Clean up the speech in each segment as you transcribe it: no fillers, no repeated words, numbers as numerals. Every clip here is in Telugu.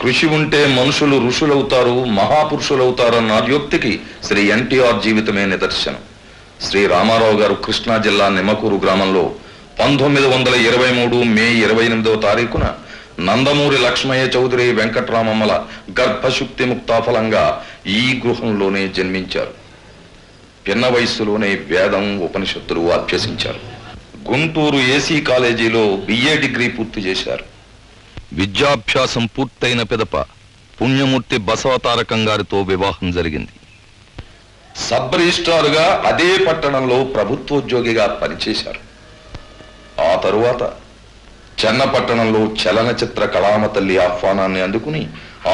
కృషి ఉంటే మనుషులు ఋషులవుతారు, మహాపురుషులవుతారన్న యుక్తికి శ్రీ ఎన్టీఆర్ జీవితమే నిదర్శనం. శ్రీ రామారావు గారు కృష్ణా జిల్లా నిమ్మకూరు గ్రామంలో 1923 మే 28వ తారీఖున నందమూరి లక్ష్మయ్య చౌదరి వెంకట్రామమ్మల గర్భశుక్తి ముక్తాఫలంగా ఈ గృహంలోనే జన్మించారు. పిన్న వయస్సులోనే వేదం, ఉపనిషత్తులు అభ్యసించారు. గుంటూరు ఏసీ కాలేజీలో బిఏ డిగ్రీ పూర్తి చేశారు. విద్యాభ్యాసం పూర్తయిన పిదప పుణ్యమూర్తి బసవతారకం గారితో వివాహం జరిగింది. సబ్ రిజిస్ట్రారుగా అదే పట్టణంలో ప్రభుత్వోద్యోగిగా పనిచేశారు. ఆ తరువాత చెన్నపట్టణంలో చలనచిత్ర కళామ తల్లి ఆహ్వానాన్ని అందుకుని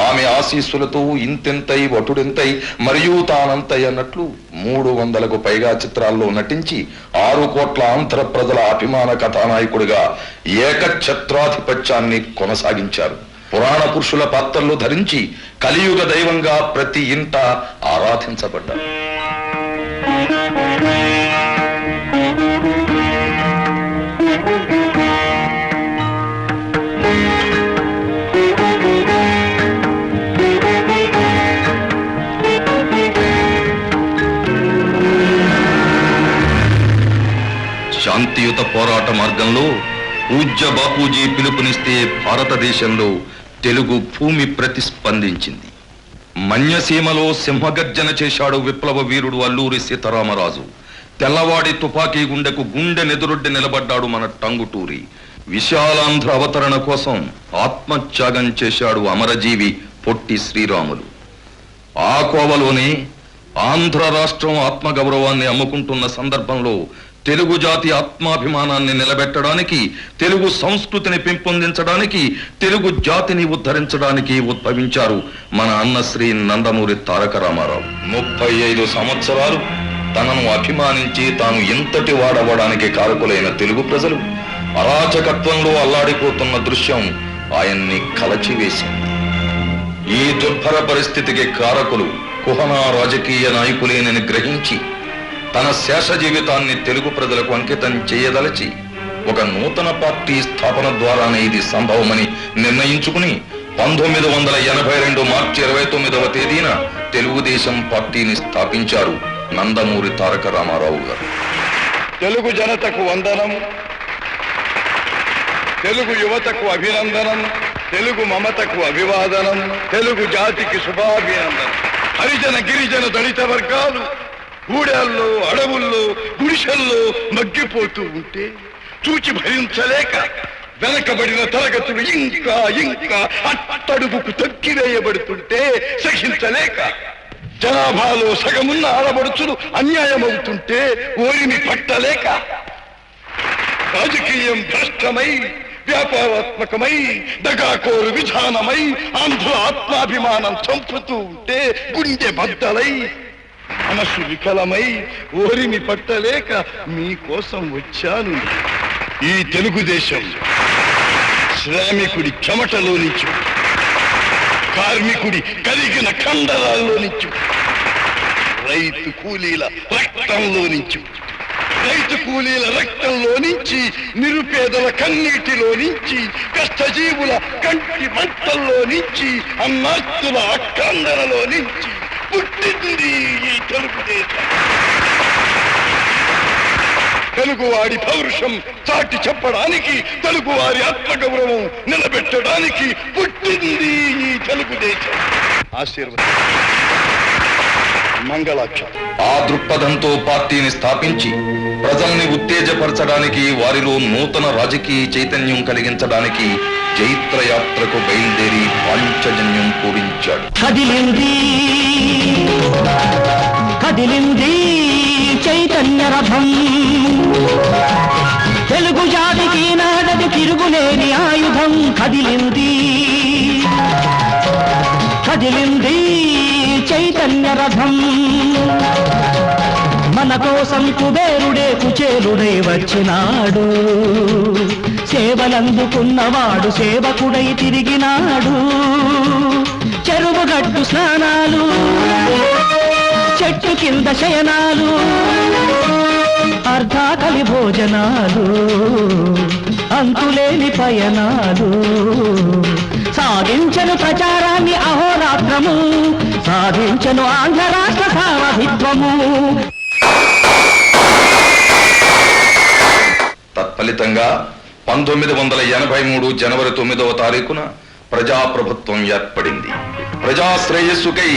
ఆమె ఆశీస్సులతో ఇంతెంతై వటుడెంతై మరియు తానంతై అన్నట్లు 300కు పైగా చిత్రాల్లో నటించి 6 కోట్ల ఆంధ్ర ప్రజల అభిమాన కథానాయకుడిగా ఏకఛత్రాధిపత్యాన్ని కొనసాగించారు. పురాణ పురుషుల పాత్రలు ధరించి కలియుగ దైవంగా ప్రతి ఇంట ఆరాధించబడ్డారు. శాంతియుత పోరాట మార్గంలో పూజ్య బాపూజీ పిలుపునిస్తే భారతదేశంలో తెలుగు భూమి ప్రతిస్పందించింది. మన్యసీమలో సింహగర్జన చేశాడు విప్లవ వీరుడు అల్లూరి సీతారామరాజు. తెల్లవాడి తుపాకీ గుండెకు గుండెనెదురొడ్డి నిలబడ్డాడు మన టంగుటూరి. విశాలాంధ్ర అవతరణ కోసం ఆత్మత్యాగం చేశాడు అమరజీవి పొట్టి శ్రీరాములు. ఆ కోవలోనే ఆంధ్ర రాష్ట్రం ఆత్మగౌరవాన్ని అమ్ముకుంటున్న సందర్భంలో తెలుగు జాతి ఆత్మాభిమానాన్ని నిలబెట్టడానికి, తెలుగు సంస్కృతిని పెంపొందించడానికి, తెలుగు జాతిని ఉద్ధరించడానికి ఉద్భవించారు మన అన్నశ్రీ నందమూరి తారక రామారావు. 35 సంవత్సరాలు తనను అభిమానించి తాను ఇంతటి వాడవడానికి కారకులైన తెలుగు ప్రజలు అరాచకత్వంలో అల్లాడిపోతున్న దృశ్యం ఆయన్ని కలచివేసింది. ఈ దుర్భర పరిస్థితికి కారకులు కుహనా రాజకీయ నాయకులేనని గ్రహించి తన శేష జీవితాన్ని తెలుగు ప్రజలకు అంకితం చేయదలచి ఒక నూతన పార్టీ స్థాపన ద్వారానే ఇది సంభవమని నిర్ణయించుకుని 1982 మార్చి 29వ తేదీన తెలుగుదేశం పార్టీని స్థాపించారు నందమూరి తారక రామారావు గారు. తెలుగు జనతకు వందనం, తెలుగు యువతకు అభినందనం, తెలుగు మమతకు అభివాదనం, తెలుగు జాతికి శుభాభినందనం. హరిజన గిరిజన దళిత వర్గాలు గూడెల్లో, అడవుల్లో, గుడిసెల్లో మగ్గిపోతూ ఉంటే చూచి భరించలేక వెనకబడిన తరగతులు ఇంకా ఇంకా అట్టడుగుకు తొక్కివేయబడుతుంటే సహించలేక జనాభాలో సగమున్న ఆడబడుచులు అన్యాయమవుతుంటే ఓరిని పట్టలేక రాజకీయం భ్రష్టమై, వ్యాపారాత్మకమై, దగాకోరు విధానమై ఆంధ్ర ఆత్మాభిమానం చంపుతూ ఉంటే గుండె బద్దలై మనసు వికలమై ఓరిని పట్టలేక మీకోసం వచ్చాను. ఈ తెలుగుదేశం శ్రామికుడి చెమటలో నుంచి, కార్మికుడి కలిగిన కండరాల్లో నుంచి, రైతు కూలీల రక్తంలో నుంచి, రైతు కూలీల రక్తంలో నుంచి, నిరుపేదల కన్నీటిలో నుంచి, కష్టజీవుల కంటి మంటల్లో నుంచి, అన్నార్తుల అక్కందరలో నుంచి పుట్టింది ఈ తెలుగుదేశం. తెలుగువాడి పౌరుషం చాటి చెప్పడానికి, తెలుగువారి ఆత్మగౌరవం నిలబెట్టడానికి పుట్టింది ఈ తెలుగుదేశం. ఆశీర్వాదం, మంగళాక్షం. ఆ దృక్పథంతో పార్టీని స్థాపించి ప్రజల్ని ఉత్తేజపరచడానికి, వారిలో నూతన రాజకీయ చైతన్యం కలిగించడానికి జైత్రయాత్రకు బయలుదేరి పాంచజన్యం పూరించాడు. కదిలింది చైతన్య రథం, తెలుగు జాతికి నాడది తిరుగులేని ఆయుధం. కదిలింది చైతన్య రథం, మన కోసం కుబేరుడే కుచేలుడై వచ్చినాడు. సేవలందుకున్నవాడు సేవకుడై తిరిగినాడు. చెరువుగట్టు స్నానాలు, చెట్టు కింద శయనాలు, అర్ధాకలి భోజనాలు, అంతులేని పయనాలు, సాగించను ప్రచారాన్ని అహోరాత్రము, సాధించను ఆంధ్ర రాష్ట్ర సారథిత్వము. తత్ఫలితంగా 1983 జనవరి 9వ తారీఖున ప్రజాప్రభుత్వం ఏర్పడింది. ప్రజా శ్రేయస్సుకై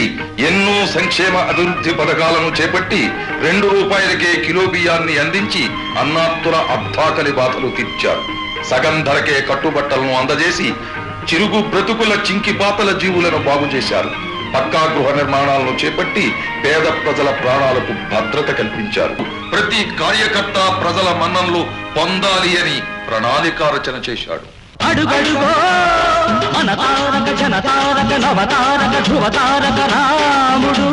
ఎన్నో సంక్షేమ అభివృద్ధి పథకాలను చేపట్టి ₹2కే కిలో బియ్యాన్ని అందించి అన్నార్తుల అర్ధాకలి బాధలు తీర్చారు. సగం ధరకే కట్టుబట్టలను అందజేసి చిరుగు బ్రతుకుల చింకిపాతల జీవులను బాగు చేశారు. పక్కా గృహ నిర్మాణాలను చేపట్టి పేద ప్రజల ప్రాణాలకు భద్రత కల్పించారు. ప్రతి కార్యకర్త ప్రజల మన్ననలు పొందాలి అని ప్రణాళిక రచన చేశాడు. అడుగడుగో మన తారక జనతారక నవతారక ధ్రువతారక రాముడు,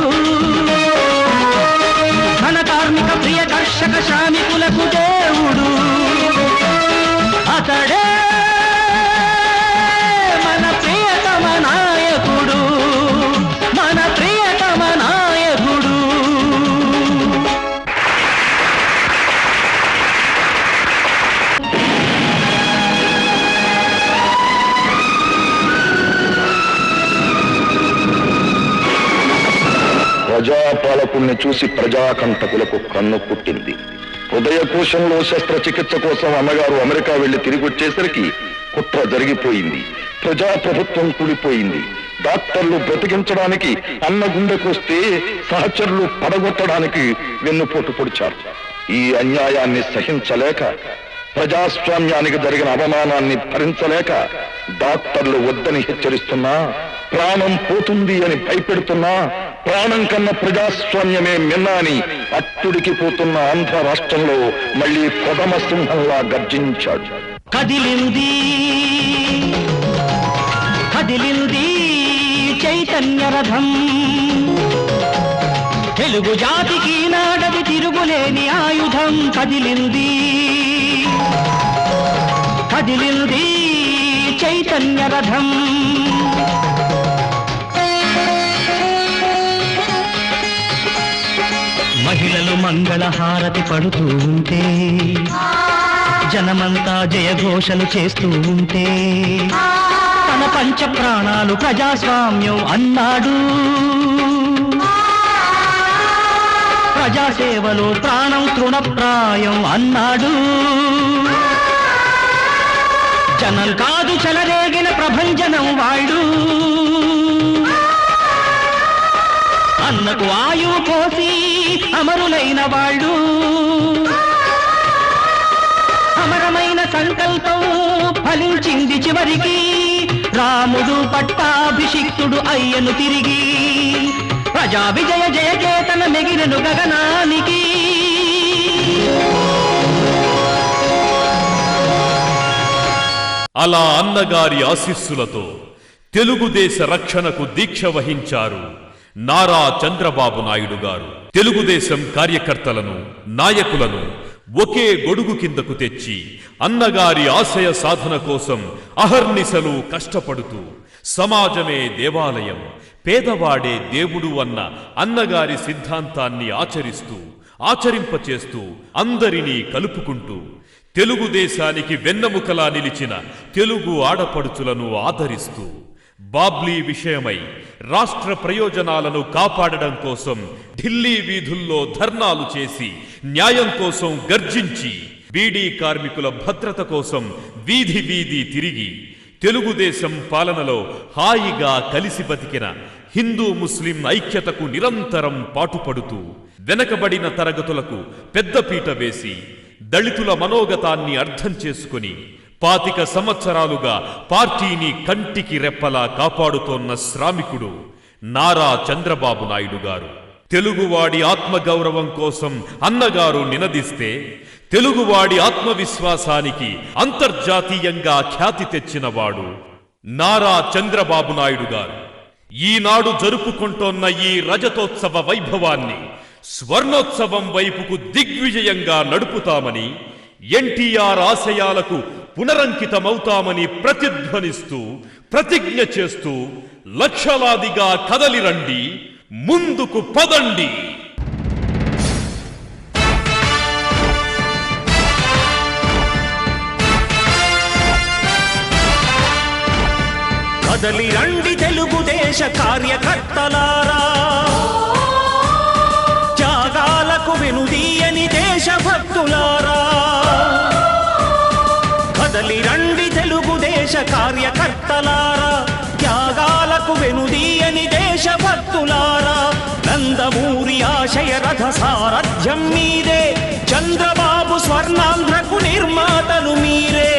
మన కార్మిక ప్రియ కర్షక శ్రామికులకు దేవుడు, అతడే మన ప్రియతమ నాయకుడు, మన ప్రియతమ నాయకుడు. ప్రజాపాలకుల్ని చూసి ప్రజాకంటకులకు కన్ను పుట్టింది. హృదయకోశంలో శస్త్రచికిత్స కోసం అమ్మగారు అమెరికా వెళ్లి తిరిగి వచ్చేసరికి కుట్ర జరిగిపోయింది. ప్రజాప్రభుత్వం కూలిపోయింది. డాక్టర్లు బ్రతికించడానికి అన్న గుండెకొస్తే సహచరులు పడగొట్టడానికి వెన్నుపోటు పొడిచారు. ఈ అన్యాయాన్ని సహించలేక, ప్రజాస్వామ్యానికి జరిగిన అవమానాన్ని భరించలేక డాక్టర్లు వద్దని హెచ్చరిస్తున్నా, ప్రాణం పోతుంది అని భయపెడుతున్నా, ప్రాణం కన్నా ప్రజాస్వామ్యమే మిన్న అని అట్టుడికి పోతున్న ఆంధ్ర రాష్ట్రంలో మళ్లీ కొదమ సింహంలా గర్జించాడు. కదిలింది కదిలింది చైతన్య రథం, తెలుగు జాతికి నాడది తిరుగులేని ఆయుధం. కదిలింది కదిలింది చైతన్య రథం. మహిళలు మంగళహారతి పడుతూ ఉంటే, జనమంతా జయఘోషలు చేస్తూ ఉంటే, తన పంచ ప్రాణాలు ప్రజాస్వామ్యం అన్నాడు. ప్రజాసేవలో ప్రాణం తృణప్రాయం అన్నాడు. జనం కాదు చెలరేగిన ప్రభంజనం వాళ్ళు, అన్నకు ఆయువు పోసి అమరులైన వాళ్ళు. అమరమైన సంకల్పం ఫలించింది చివరికి, రాముడు పట్టాభిషిక్తుడు అయ్యను తిరిగి. ప్రజా విజయ జయకేతన మెగిరెను గగనానికి. అలా అన్నగారి ఆశీస్సులతో తెలుగుదేశ రక్షణకు దీక్ష వహించారు నారా చంద్రబాబు నాయుడు గారు. తెలుగుదేశం కార్యకర్తలను, నాయకులను ఒకే గొడుగు కిందకు తెచ్చి అన్నగారి ఆశయ సాధన కోసం అహర్నిశలు కష్టపడుతూ, సమాజమే దేవాలయం, పేదవాడే దేవుడు అన్న అన్నగారి సిద్ధాంతాన్ని ఆచరింపచేస్తూ అందరినీ కలుపుకుంటూ తెలుగుదేశానికి వెన్నెముకలా నిలిచిన తెలుగు ఆడపడుచులను ఆదరిస్తూ, బాబ్లీ విషయమై రాష్ట్ర ప్రయోజనాలను కాపాడడం కోసం ఢిల్లీ వీధుల్లో ధర్నాలు చేసి, న్యాయం కోసం గర్జించి, బీడీ కార్మికుల భద్రత కోసం వీధి వీధి తిరిగి, తెలుగుదేశం పాలనలో హాయిగా కలిసి బతికిన హిందూ ముస్లిం ఐక్యతకు నిరంతరం పాటుపడుతూ, వెనకబడిన తరగతులకు పెద్దపీట వేసి, దళితుల మనోగతాన్ని అర్థం చేసుకుని 25 సంవత్సరాలుగా పార్టీని కంటికి రెప్పలా కాపాడుతోన్న శ్రామికుడు నారా చంద్రబాబు నాయుడు గారు. తెలుగువాడి ఆత్మగౌరవం కోసం అన్నగారు నినదిస్తే, తెలుగువాడి ఆత్మవిశ్వాసానికి అంతర్జాతీయంగా ఖ్యాతి తెచ్చినవాడు నారా చంద్రబాబు నాయుడు గారు. ఈనాడు జరుపుకుంటోన్న ఈ రజతోత్సవ వైభవాన్ని స్వర్ణోత్సవం వైపుకు దిగ్విజయంగా నడుపుతామని, ఎన్టీఆర్ ఆశయాలకు పునరంకితమవుతామని ప్రతిధ్వనిస్తూ, ప్రతిజ్ఞ చేస్తూ లక్షలాదిగా కదలిరండి, ముందుకు పదండి. కదలి రండి తెలుగుదేశ కార్యకర్తలారా, త్యాగాలకు వెనుదీయని దేశభక్తులారా. కదలి రండి తెలుగుదేశ కార్యకర్తలారా, త్యాగాలకు వెనుదీయని దేశభక్తులారా. నందమూరి ఆశయ రథ సారథ్యం మీదే, చంద్రబాబు స్వర్ణాంధ్రకు నిర్మాతలు మీరే.